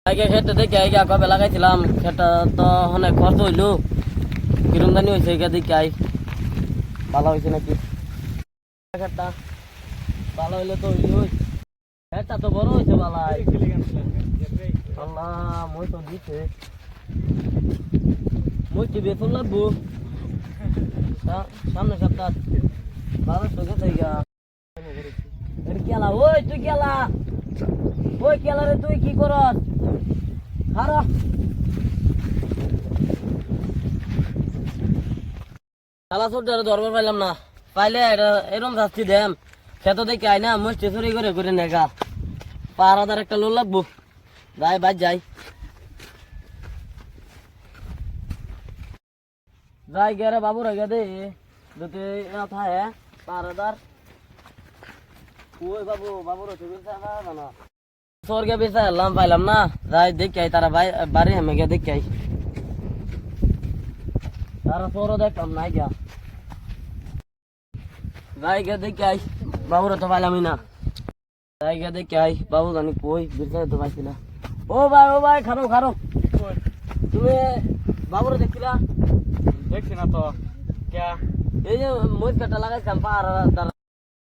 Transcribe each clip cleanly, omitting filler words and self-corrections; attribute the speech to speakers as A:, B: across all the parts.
A: আগে খেতে দেখে আগে কবে লাগাইছিলাম খেটা তো অনেক খরচ হইলো কিরম দানি হয়েছে এগে দেখে আই ভালো হয়েছে নাকি খেটটা ভালো হইলে তো হইলই খেটটা তো বড় হয়েছে বালাই আল্লাহ মই তো দিছে মই কি বেতন লাগবো সামনে সপ্তাহ ভালো তো গেছে গা কেলা ওই তুই কেলা ওই কেলা রে তুই কি করস হারা শালা চোরটারে ধরবার পাইলাম না পাইলে এরম শাস্তি দেম সে তো দেখে আই না মুষ্টি চুরি করে নেগা পাহারাদার একটা লোক লাগবো যাই বাদ যাই যাই গে রে বাবু রেগে দে যদি থাকে পাহারাদার ওই বাবুর না স্বর্গে বেচা এলাম পাইলাম না যাই দেখি আই তারা বাড়ি হেমে গিয়ে দেখি আই তারা তোরও দেখলাম নাই গা যাই গিয়ে দেখি আই বাবুরা তো পাইলামই না যাই গিয়ে দেখি আই বাবু জানি কই বেচা তো পাইছি না ও ভাই খারো তুমি বাবুরা দেখছিলা
B: দেখছি না তো কে
A: এই যে মহিষ কাটা লাগাইছিলাম পাহাড়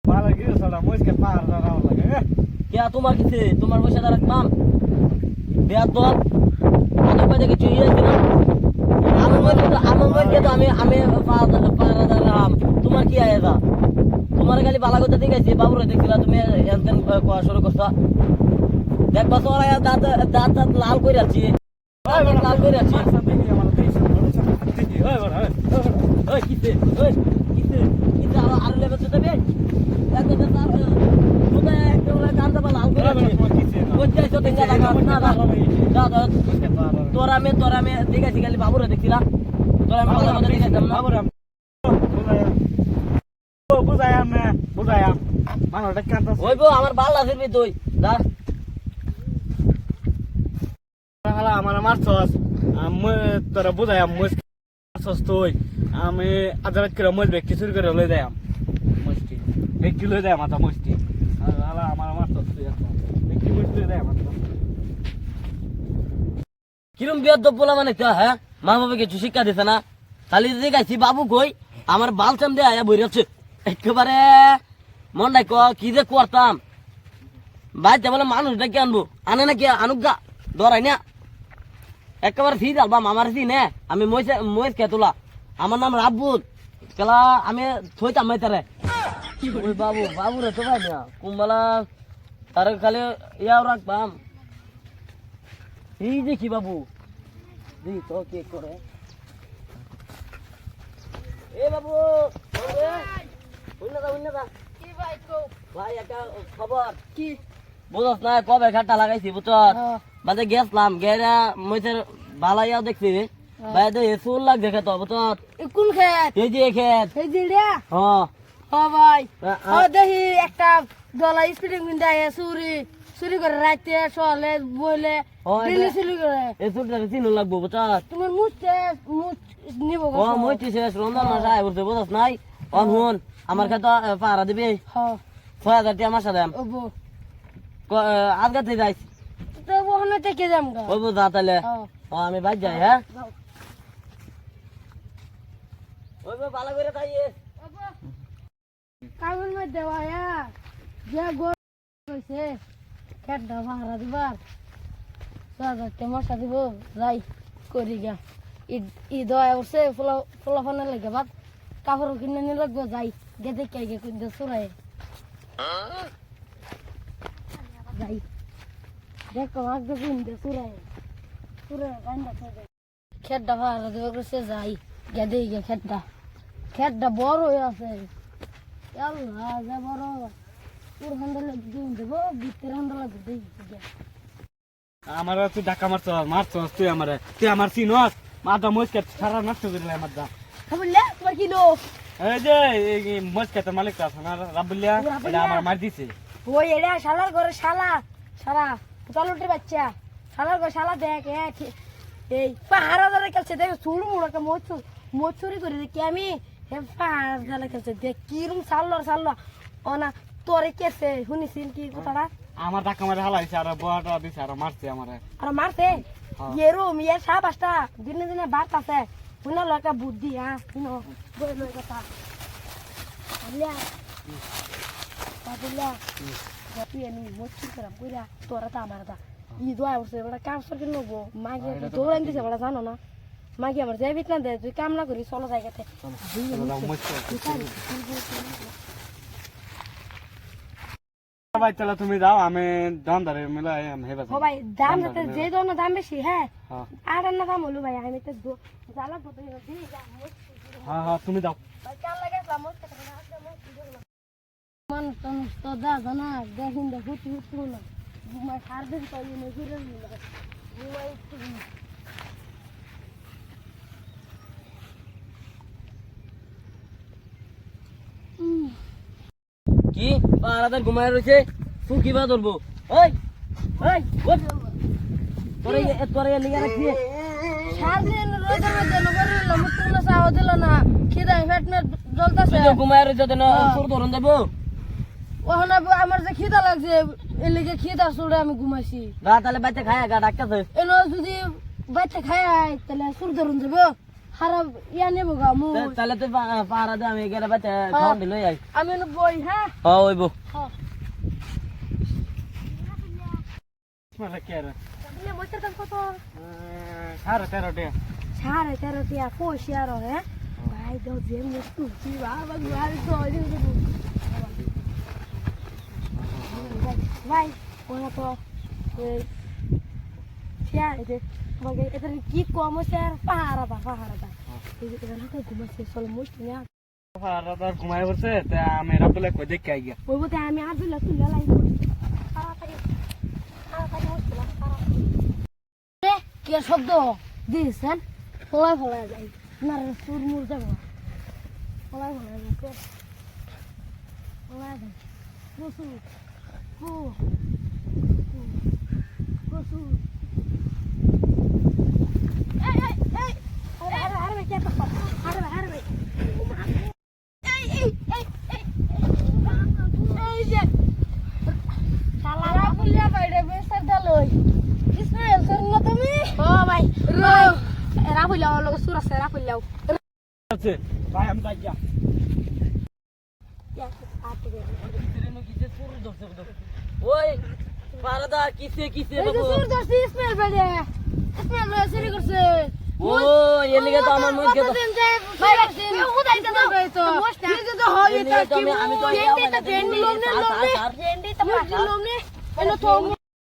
B: পালা গিয়ে সালা মইসকে পাহাড় দাঁড়াও লাগে
A: কে তোমার কিছে তোমার পয়সা দ্বারা কাম বেয়ার দল কত পয়সা কিছু ইয়েছে না আমার মধ্যে তো আমি পাহাড় দাঁড়াম তোমার কি আয়েদা তোমার খালি বালা করতে দেখেছি বাবুরে দেখছিলা তুমি এনতেন কোয়া শুরু করছো দেখবা তো দাঁত লাল করে আছি লাল করে আছি কিছে আর লেবে তো দেবে তোরা আমি দেখেছি খালি বাবুরে দেখছিলাম তোরা আমি দেখেছিলাম আমার ভাল লাগছে তুই যা
B: আমার মারছস তোরা বুঝাই মারছস তুই আমি আদালত করে মজ ব্যক্তি চুরি করে লই যাই মস্তি ব্যক্তি লই যায় মাথা মস্তি আমার মারছস তুই ব্যক্তি মস্তি লই যায় মাথা
A: কিরম বিয়ার দপ্পলা মানে হ্যাঁ মা বাবা কিছু শিক্ষা দিছে না খালি যদি গাইছি বাবু কই আমার বাল চাম দিয়ে আয়া বই যাচ্ছে একেবারে মন নাই কি যে করতাম বাইতে বলে মানুষ ডেকে আনবো আনে নাকি আনুক গা ধরাই না একেবারে ফি আলবাম আমার ফি নে আমি মহিষ কে তোলা আমার নাম রাব্বুল কেলা আমি থইতাম মাইতারে ওই বাবু রে তো ভাই না কুম্বালা তার খালি ইয়াও রাখবাম এই দেখি বাবু দেখি তো কে করে এ বাবু ভাই একটা খবর কি বুঝস না কবে ঘাটটা লাগাইছি বুঝছ মাঝে গেছলাম গেরা মইসের বালাইয়াও দেখছি ভাই দেখে চুল লাগ দেখে তো বুঝছ
C: কোন খেত
A: এই যে খেত
C: এই যে রে
A: হ্যাঁ
C: ভাই দেখি একটা গলা স্পিডিং গুন্ডায় চুরি করে রাইতে চলে বলে চুরি করে
A: এই চুলটা চিনু লাগবো বুঝছ
C: তোমার মুখ নিব
A: মুচি শেষ রমজান মাস আয় করতে বুঝস নাই শুন আমার খেতে পাহারা দিবি ৬,০০০ টাকা মাসা দেম আজকে তুই যাইস
C: তো ওখানে থেকে যাম গা
A: ওই যা তাহলে আমি বাদ যাই হ্যাঁ ওই ভালো করে খাইয়ে
C: কাগজ মধ্যে দেওয়া যে গোল হয়েছে খেটটা ভাড়া দিবার ৬,০০০ টাকা মশা দিব যাই করি গা ঈদ হয় উঠছে ফুলা ফানা লাগে বাদ কাপড় কিনে নিয়ে লাগবো যাই গে দেখে গে চুরাই যাই দেখো আগে কিনতে চুরাই খেটটা ভাড়া দিব করছে যাই গে দেখি গে খেটটা বড় হয়ে আছে আল্লাহ যা বড় পুরো হান্ডা লাগবে দেবো ভিতরে হান্ডা লাগবে দেখি
B: আমার তুই ধাক্কা মারছস তুই আমার চিনস মাথা মজকে সারা নষ্ট করে দিলে আমার দা
C: বললে তোমার কি লো
B: এই যে মজকে তো মালিক আছে না রাবুলিয়া এটা আমার মার দিছে
C: ওই এরা শালার ঘরে শালা চলুটে বাচ্চা শালার ঘরে শালা দেখ এই পাহাড়া ধরে খেলছে দেখ চুল মুড়াকে মচুরি করে দেখি আমি পাহাড় ধরে খেলছে দেখ কিরম সাল্লো ও না তোরে কেছে শুনিস কি কথাটা
B: আমার ধাক্কা মারে হালাইছে আর বড়টা দিছে আর মারছে আমারে
C: আর মারছে
B: হ্যাঁ।
C: এরম ইয়ে সাবাসটা দিনে দিনে বাড়তাছে শুনে লকা বুদ্ধি হ্যাঁ শুনো বই লই কথা আলিয়া বাবুলা তুই এনি মোচি করা কইরা তোরা তা আমার দা ই দোয়া উঠছে বড় কাম সরকে নেবো মাগে দৌড়ান দিছে বড় জানো না মাগে আমার যাইবিত না দে তুই কাম না করি চলো জায়গাতে
B: ভাই চলো তুমি যাও আমি দাম ধরে মিলাই আমি হেবা
C: ও ভাই দাম যাতে যে ধরনের দাম বেশি হ্যাঁ
B: হ্যাঁ
C: আর না দাম হলো ভাই আমি তো জ্বালা পড়তে দিই
B: হ্যাঁ হ্যাঁ তুমি যাও
C: কাল লাগে সামস্ত মান তো দা জানা দেখুন দেখো তুই না ঘুমাই সার দিন তো ইয়ে ঘুরে ঘুমাই
A: কি পাহারাদার ঘুমায় রয়েছে তুই কিবা ধরবো ওই ওই ওঠ। তোরে লিগা রাখছি
C: সার দিন রোজা মধ্যে নগর মুক্ত না সাও দিল না খিদা পেট মে জ্বলতাছে
A: তুই তো ঘুমায় রয়েছে তেন সুর ধরন দেবো
C: ওখানে আমার যে খিদা লাগছে এর লিগে খিদা সুরে আমি ঘুমাইছি
A: গা তাহলে বাইতে খায় গা ডাক্তার
C: এনো যদি বাচ্চা খায় তাহলে সুর ধরুন যাবো খারাপ ইয়া নেবো গা মু
A: তাহলে তুই পাহারা দে আমি গেলে বাইতে খাওয়ান দিল যাই
C: আমি বই হ্যাঁ
A: হ্যাঁ ওইব
C: হ্যাঁ
B: মানে কি আর
C: তাহলে মইটার দাম কত
B: 13.5 টাকা
C: সাড়ে 13 টিয়া কইছি আর হ্যাঁ ভাই দাও যে মস্তু কি বাবা গুয়ার তো ওই ভাই ওনা তো এই টিয়া এতে বগে এটা কি কম স্যার পাহাড়া এই যে না কই ঘুমাইছে চলো মুষ্টি না
B: পাহারাদার ঘুমায় বসে তা আমি রাবদুল্লাহ কই দেখে আইগা
C: ওই বতে আমি আর দুলা তুলে লাই কে শব্দ দিয়েছেন ফলাই ফলাই যাই না সুর মুর যাবো ফলাই ফলাই যাচ্ছে ফলাই যাই কসু কু কসু এই এই এই আরে আরে আরে কে তো আরে আরে এই এই এই এই যে শালা রাফুলিয়া বাইরে বেসার দালই ইসমাইল সর না তুমি ও ভাই রাফুলিয়া লোক সুর আছে রাফুলিয়া
B: আছে ভাই আমি যাইয়া
A: ওই পাহারাদা কিসে কিসে
C: এই যে
A: বাবু
C: সুর ধরছি ইসমাইল বাইরে ইসমাইল ভাই চুরি করছে
A: ও এর লিগে তো আমার মুখ গেল
C: ভাই উদাই তো ভাই তো নিজে তো হয়
A: এর লিগে তো আমি তো
C: ট্রেন্ডি লোমনে ট্রেন্ডি তো লোমনে এলো তো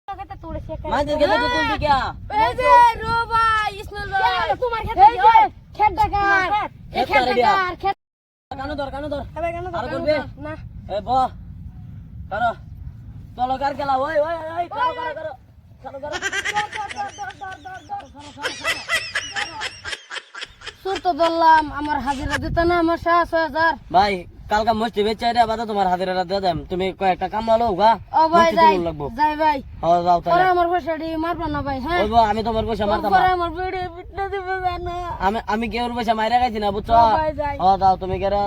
C: কত তোড়ছে
A: মাঝে গেলে তো তুলবি কি
C: এই যে রো ভাই ইসমাইল ভাই তোমার খেতে খেত ডাকার এই খেত ডাকার খেত
A: কানো ধর
C: আবে কেন
A: আর করবে
C: না
A: এ ব করো চলো কার গেলা ওই ওই ওই করো
C: সুর তো ধরলাম আমার হাজিরা দিতে না আমার 6000
A: ভাই কালকা মস্তি বেচে রে বাদা তোমার হাজিরা দিয়ে দেম তুমি কয়েকটা কাম নাও গা
C: ও ভাই যাই
A: লাগবো
C: যাই ভাই
A: হ্যাঁ যাও
C: পরে
A: তাহলে
C: আমার পয়সাটি মারবা না ভাই হ্যাঁ
A: ওইবো আমি তোমার পয়সা মারতাম
C: পরে
A: না
C: আমার ভিডিও পিটনা দিবে জানা
A: আমি কেউর পয়সা মাইরা খাইছি না বুঝছো
C: ও ভাই যাই
A: হ্যাঁ যাও তুমি গেরা